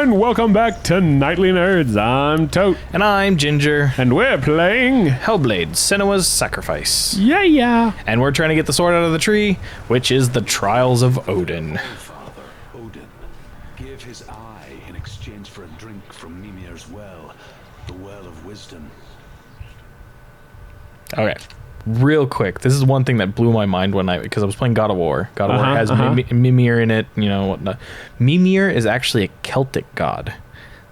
and welcome back to Nightly Nerds. I'm Tote. And I'm Ginger. And we're playing Hellblade, Senua's Sacrifice. Yeah. And we're trying to get the sword out of the tree, which is the Trials of Odin. Father Odin gave his eye in exchange for a drink from Mimir's well, the well of wisdom. Okay. Real quick, this is one thing that blew my mind one night because I was playing God of War. God of War has Mimir in it, you know whatnot. Mimir is actually a Celtic god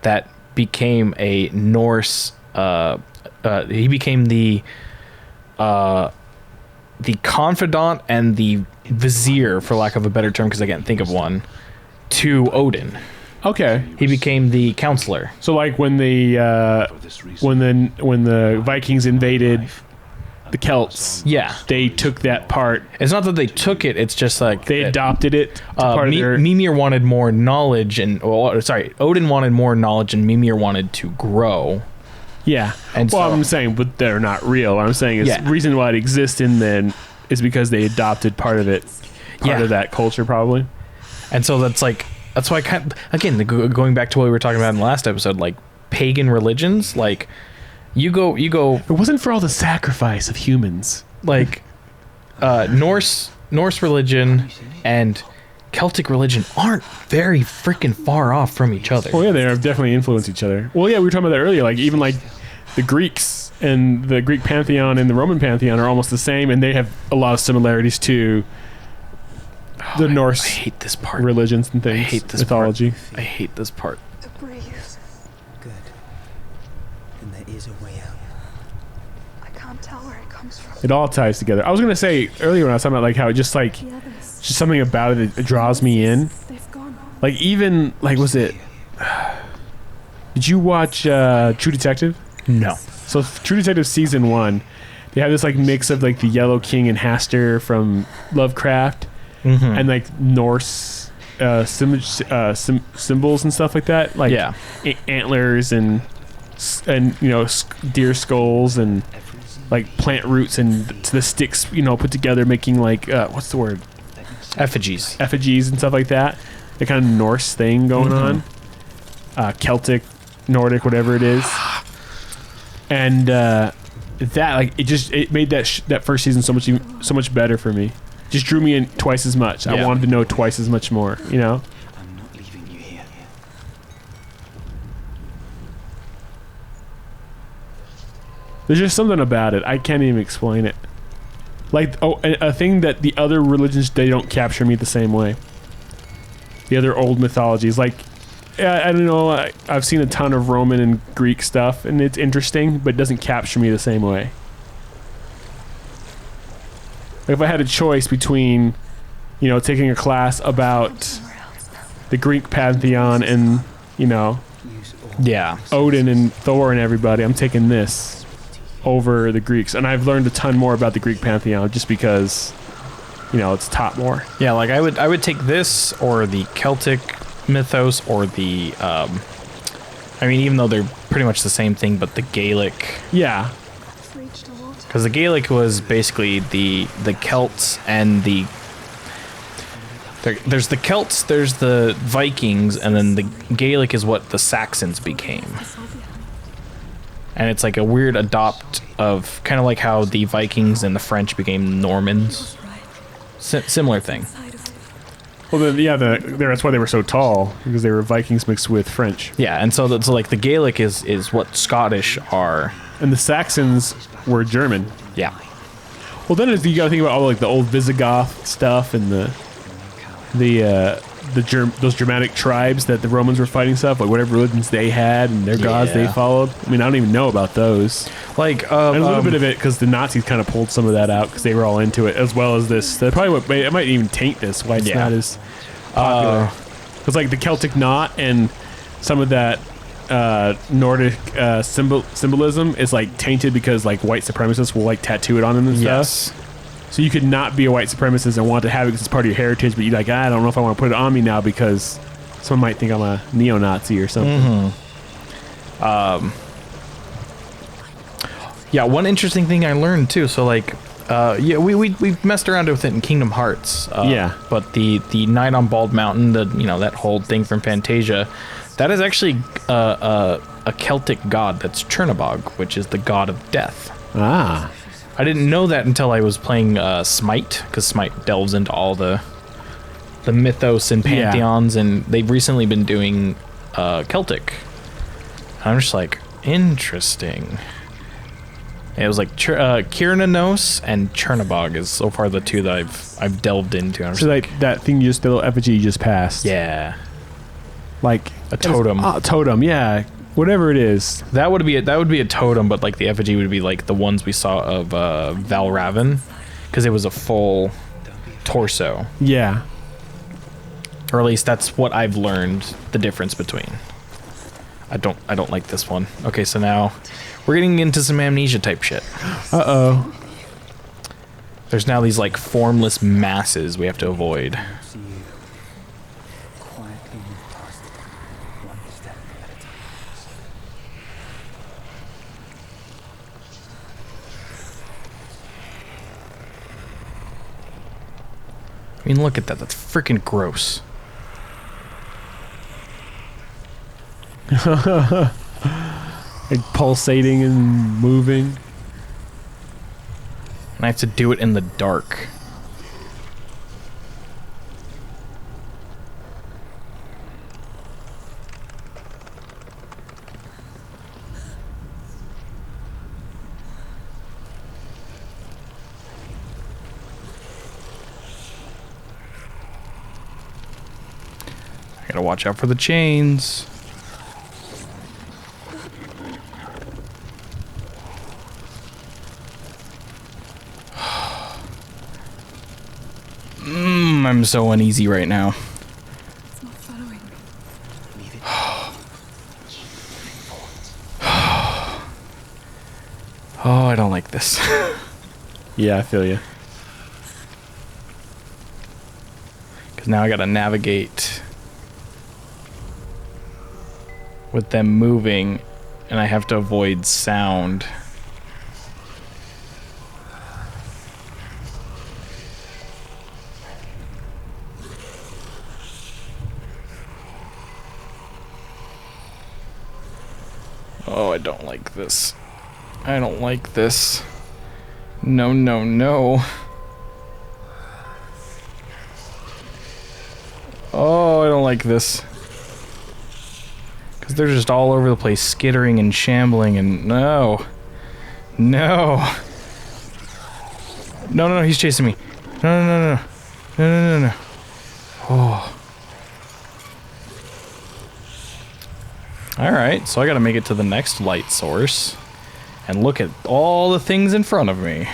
that became a Norse. He became the confidant and the vizier, for lack of a better term, because I can't think of one, to Odin. Okay. He became the counselor. So like when the Vikings invaded the Celts, yeah, they took that part. It's not that they took it; it's just like they adopted it. To part of their... Mimir wanted more knowledge, and Odin wanted more knowledge, and Mimir wanted to grow. Yeah, and well, I'm saying, but they're not real. What I'm saying is the reason why it exists in then is because they adopted part of it, part of that culture, probably. And so that's why I kind of, again, going back to what we were talking about in the last episode, like pagan religions, like. You go. It wasn't for all the sacrifice of humans. Like, Norse religion and Celtic religion aren't very freaking far off from each other. Well, yeah, they have definitely influenced each other. Well, yeah, we were talking about that earlier. Like, even like the Greeks and the Greek pantheon and the Roman pantheon are almost the same, and they have a lot of similarities to the Norse. I hate this part. Religions and things. I hate this mythology. I hate this part. Good. And there is a way out. I can't tell where it comes from. It all ties together. I was gonna say earlier when I was talking about like how it just like just something about it that draws me in. They've gone. Like even like was it? Did you watch True Detective? No. So True Detective season 1, they have this like mix of like the Yellow King and Hastur from Lovecraft, and like Norse symbols and stuff like that. Like antlers and you know deer skulls and like plant roots and the sticks, you know, put together making like what's the word? Effigies and stuff like that. The kind of Norse thing going on. Celtic, Nordic, whatever it is. And that like it made that first season so much better for me. Just drew me in twice as much. I wanted to know twice as much more, you know? I'm not leaving you here. There's just something about it. I can't even explain it. Like, a thing that the other religions, they don't capture me the same way. The other old mythologies. Like, I don't know, I've seen a ton of Roman and Greek stuff, and it's interesting, but it doesn't capture me the same way. Like if I had a choice between, you know, taking a class about the Greek pantheon and, you know, Odin and Thor and everybody, I'm taking this over the Greeks. And I've learned a ton more about the Greek pantheon just because, you know, it's taught more. Yeah, like I would take this or the Celtic mythos or the I mean, even though they're pretty much the same thing, but the Gaelic. Yeah. Because the Gaelic was basically the Celts and there's the Celts, there's the Vikings, and then the Gaelic is what the Saxons became. And it's like a weird adopt of kind of like how the Vikings and the French became Normans. Similar thing. Well, that's why they were so tall, because they were Vikings mixed with French. Yeah, and so like the Gaelic is what Scottish are. And the Saxons were German. Yeah. Well, then you got to think about all like the old Visigoth stuff and those Germanic tribes that the Romans were fighting stuff, like whatever religions they had and their gods they followed. I mean, I don't even know about those. Like and a little bit of it because the Nazis kind of pulled some of that out because they were all into it, as well as this. That probably it might even taint this. Why it's not as popular. Because like the Celtic knot and some of that Nordic symbolism is like tainted because like white supremacists will like tattoo it on them and stuff. So you could not be a white supremacist and want to have it because it's part of your heritage, but you're like, I don't know if I want to put it on me now because someone might think I'm a neo-Nazi or something. Yeah, one interesting thing I learned too. So like, we messed around with it in Kingdom Hearts. But the Night on Bald Mountain, that whole thing from Fantasia, That is actually a Celtic god that's Chernabog, which is the god of death. Ah. I didn't know that until I was playing Smite, because Smite delves into all the mythos and pantheons, and they've recently been doing Celtic. I'm just like, interesting. It was like Kiernanos and Chernabog is so far the two that I've delved into. So like that thing you just, the little effigy you just passed. Yeah. Like a totem. Totem, yeah. Whatever it is. That would be a totem, but like the effigy would be like the ones we saw of Valravan, because it was a full torso. Yeah. Or at least that's what I've learned the difference between. I don't like this one. Okay, so now we're getting into some amnesia type shit. Uh-oh. There's now these like formless masses we have to avoid. I mean, look at that. That's freaking gross. Like pulsating and moving. And I have to do it in the dark. I gotta watch out for the chains. I'm so uneasy right now. It's not following me. Oh, I don't like this. Yeah, I feel you. Because now I gotta navigate with them moving, and I have to avoid sound. Oh, I don't like this. I don't like this. No, no, no. Oh, I don't like this. Because they're just all over the place, skittering and shambling, and no. No. No, no, no, he's chasing me. No, no, no, no. No, no, no, no. Oh. Alright, so I gotta make it to the next light source and look at all the things in front of me.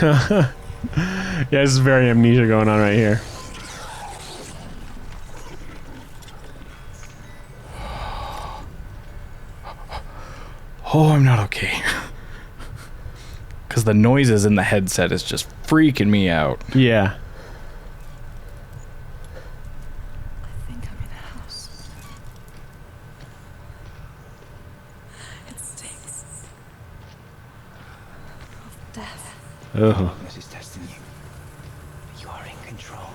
Yeah, this is very amnesia going on right here. Oh, I'm not okay. Because the noises in the headset is just freaking me out. Yeah. I think I'm in a house. It stinks of death. Oh. This is testing you. You are in control.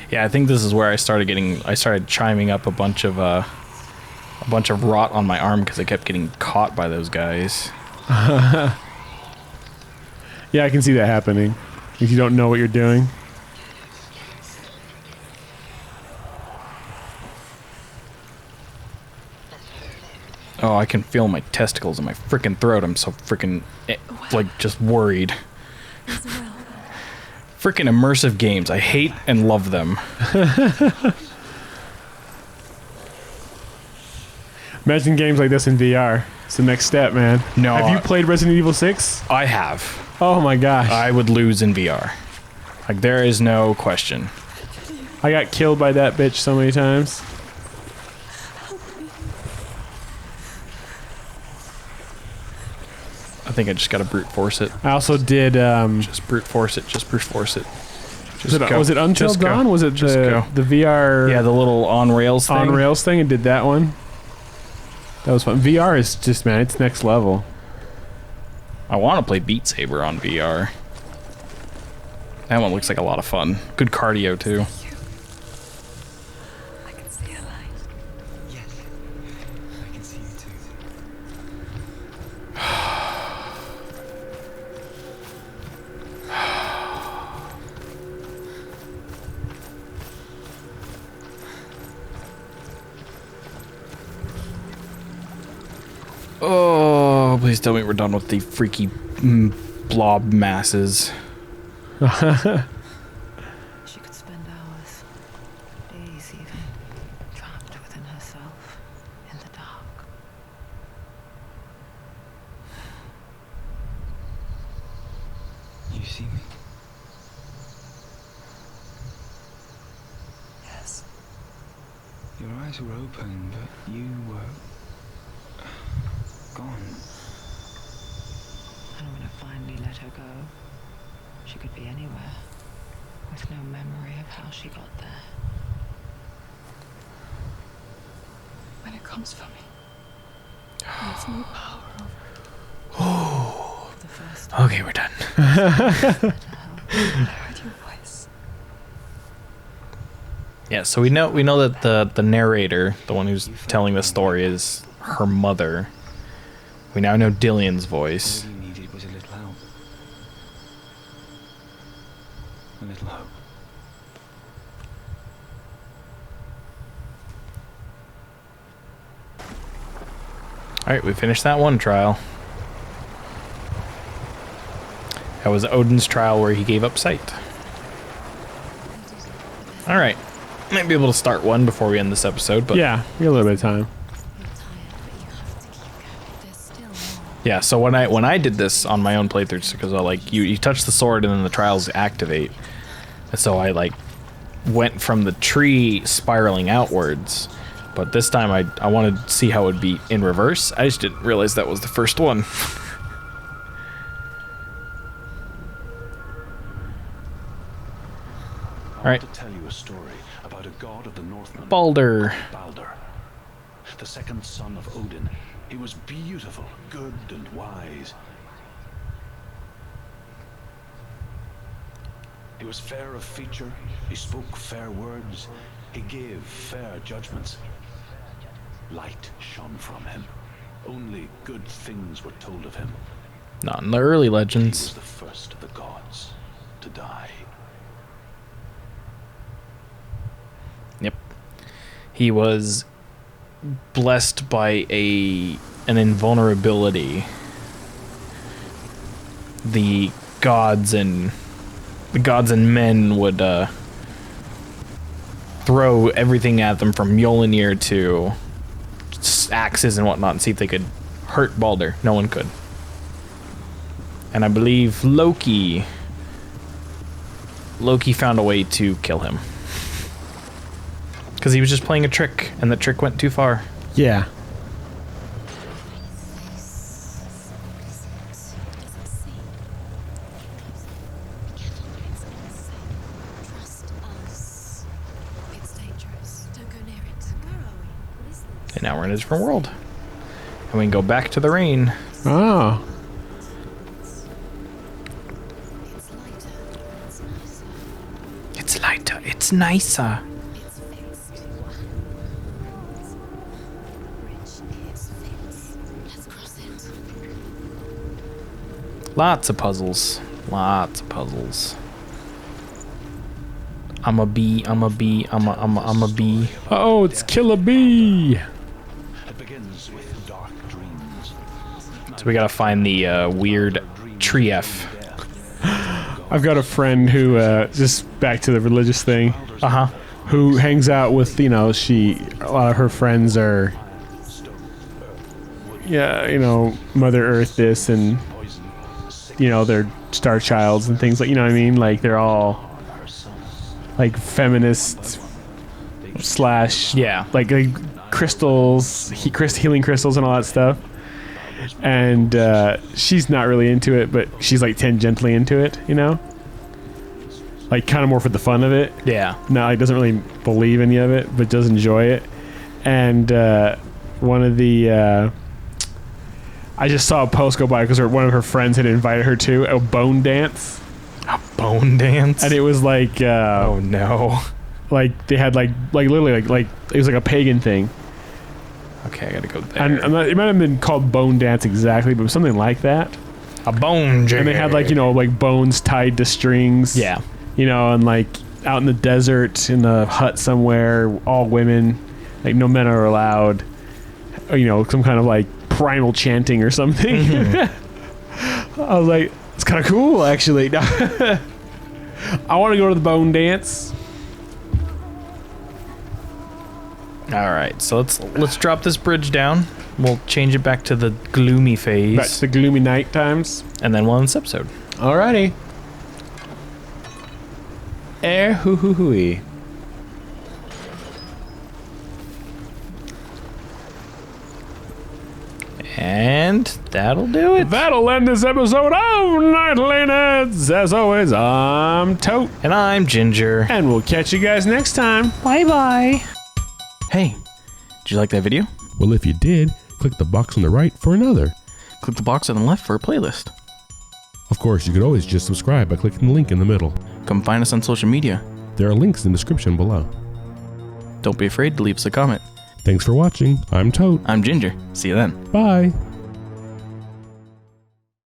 Yeah, I think this is where I started chiming up a bunch of rot on my arm because I kept getting caught by those guys. Yeah, I can see that happening. If you don't know what you're doing. Oh, I can feel my testicles in my freaking throat. I'm so freaking, like, just worried. As well. Freaking immersive games. I hate and love them. Imagine games like this in VR. It's the next step, man. No. Have you played Resident Evil 6? I have. Oh my gosh. I would lose in VR. Like, there is no question. I got killed by that bitch so many times. I think I just gotta brute force it. I also did, Just brute force it. Just brute force it. was it Until Just go. Dawn? Was it Just go. the VR Yeah, the little on rails thing. on rails thing and did that one? That was fun. VR is just, man, it's next level. I want to play Beat Saber on VR. That one looks like a lot of fun. Good cardio too. I can see a light. Yes, I can see you too. Oh, please tell me we're done with the freaky blob masses. She could spend hours, days even, trapped within herself, in the dark. You see me? Yes. Your eyes were open, but you were gone. And when I finally let her go, she could be anywhere, with no memory of how she got there. When it comes for me, there's no power over it. The first time Okay, we're done. I heard your voice. Yeah, so we know that the narrator, the one who's telling the story, is her mother. We now know Dillion's voice. All you needed was a little help. A little hope. Alright, we finished that one trial. That was Odin's trial where he gave up sight. Alright. Might be able to start one before we end this episode, but Yeah, we got a little bit of time. You're tired, but you have to keep going. There's still more. yeah, so when I did this on my own playthroughs, because like you touch the sword and then the trials activate. And so I like went from the tree spiraling outwards. But this time I wanted to see how it would be in reverse. I just didn't realize that was the first one. I Alright. want to tell you a story about a god of the Northmen. Balder. Balder, the second son of Odin. He was beautiful, good, and wise. He was fair of feature, he spoke fair words, he gave fair judgments. Light shone from him. Only good things were told of him. Not in the early He was legends. the first of the gods to die. Yep. He was blessed by an invulnerability. The gods and men would throw everything at them from Mjolnir to axes and whatnot and see if they could hurt Balder. No one could. And I believe Loki found a way to kill him. Because he was just playing a trick, and the trick went too far. Yeah. And now we're in a different world. And we can go back to the rain. Oh. It's lighter, it's nicer. Lots of puzzles. Lots of puzzles. I'm a bee. Oh, it's Killer Bee. It begins with dark dreams. So we gotta find the weird tree F. I've got a friend who, just back to the religious thing, Uh-huh. who hangs out with, a lot of her friends are, Mother Earth this and, they're Star Childs and things like, what I mean? Like, they're all, like, feminist / Yeah. like crystals, healing crystals and all that stuff. And she's not really into it, but she's like tangentially into it, like kind of more for the fun of it. Yeah. No, like doesn't really believe any of it, but does enjoy it. And one of the I just saw a post go by because one of her friends had invited her to a bone dance. A bone dance? And it was like oh no. Like they had like literally like it was like a pagan thing. Okay, I gotta go there. And it might have been called bone dance exactly, but it was something like that. A bone jig. And they had like, you know, like bones tied to strings. Yeah. You know, and like out in the desert in a hut somewhere, all women, like no men are allowed. Or, you know, some kind of like primal chanting or something. Mm-hmm. I was like, it's kind of cool actually. I want to go to the bone dance. All right, so let's drop this bridge down. We'll change it back to the gloomy phase. Back to the gloomy night times. And then we'll end this episode. Alrighty. Hoo hoo hooey. And that'll do it. That'll end this episode of Nightly Nerds. As always, I'm Tote. And I'm Ginger. And we'll catch you guys next time. Bye-bye. Hey, did you like that video? Well, if you did, click the box on the right for another. Click the box on the left for a playlist. Of course, you could always just subscribe by clicking the link in the middle. Come find us on social media. There are links in the description below. Don't be afraid to leave us a comment. Thanks for watching. I'm Tote. I'm Ginger. See you then. Bye.